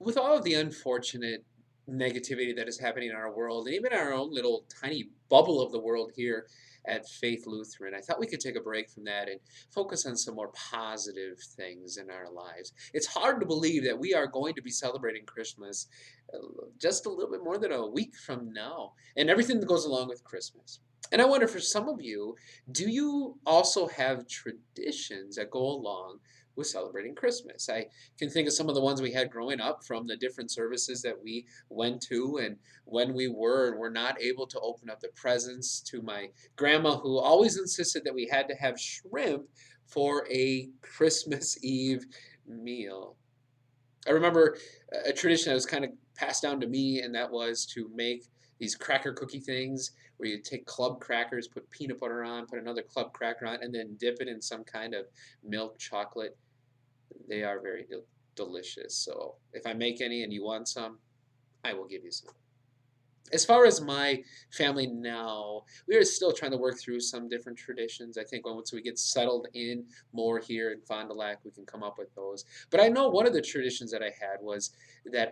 With all of the unfortunate negativity that is happening in our world, and even our own little tiny bubble of the world here at Faith Lutheran, I thought we could take a break from that and focus on some more positive things in our lives. It's hard to believe that we are going to be celebrating Christmas uh, just a little bit more than a week from now, and everything that goes along with Christmas. And I wonder, for some of you, do you also have traditions that go along with celebrating Christmas? I can think of some of the ones we had growing up, from the different services that we went to, and when we were not able to open up the presents, to my grandma, who always insisted that we had to have shrimp for a Christmas Eve meal. I remember a tradition that was kind of passed down to me, and that was to make these cracker cookie things where you take club crackers, put peanut butter on, put another club cracker on, and then dip it in some kind of milk chocolate. They are very delicious. So if I make any and you want some, I will give you some. As far as my family now, we are still trying to work through some different traditions. I think once we get settled in more here in Fond du Lac, we can come up with those. But I know one of the traditions that I had was that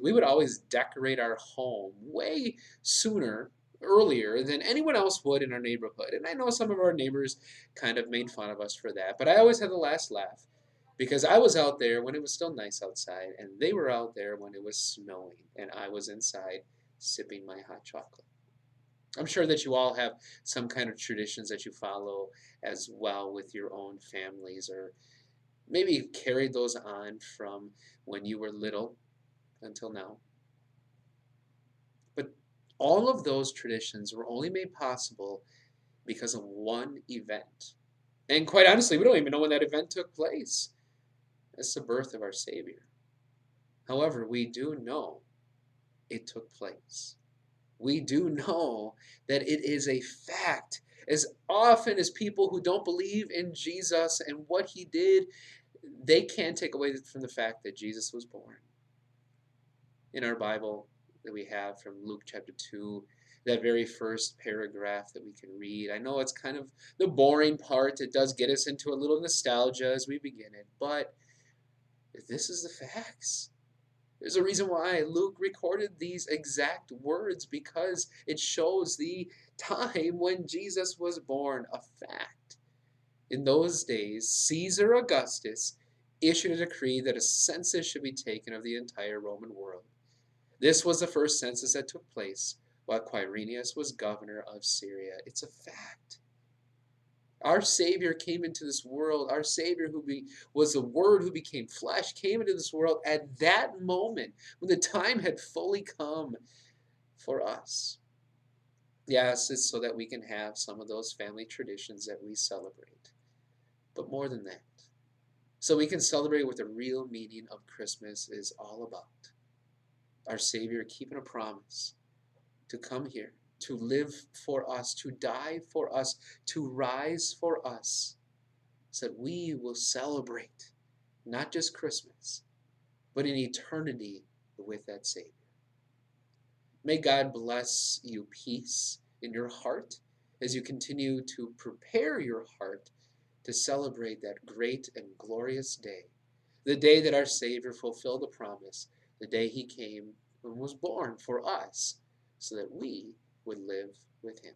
we would always decorate our home way sooner, earlier than anyone else would in our neighborhood. And I know some of our neighbors kind of made fun of us for that, but I always had the last laugh because I was out there when it was still nice outside, and they were out there when it was snowing, and I was inside sipping my hot chocolate. I'm sure that you all have some kind of traditions that you follow as well with your own families, or maybe carried those on from when you were little until now. But all of those traditions were only made possible because of one event. And quite honestly, we don't even know when that event took place. It's the birth of our Savior. However, we do know it took place. We do know that it is a fact. As often as people who don't believe in Jesus and what he did, they can't take away from the fact that Jesus was born. In our Bible that we have from Luke chapter 2, that very first paragraph that we can read, I know it's kind of the boring part. It does get us into a little nostalgia as we begin it, but this is the facts. There's a reason why Luke recorded these exact words, because it shows the time when Jesus was born, a fact. In those days, Caesar Augustus issued a decree that a census should be taken of the entire Roman world. This was the first census that took place while Quirinius was governor of Syria. It's a fact. Our Savior came into this world. Our Savior, was the Word who became flesh, came into this world at that moment when the time had fully come for us. Yes, it's so that we can have some of those family traditions that we celebrate. But more than that, so we can celebrate what the real meaning of Christmas is all about. Our Savior keeping a promise to come here, to live for us, to die for us, to rise for us, so that we will celebrate not just Christmas, but an eternity with that Savior. May God bless you peace in your heart as you continue to prepare your heart to celebrate that great and glorious day, the day that our Savior fulfilled the promise, the day he came and was born for us so that we would live with him.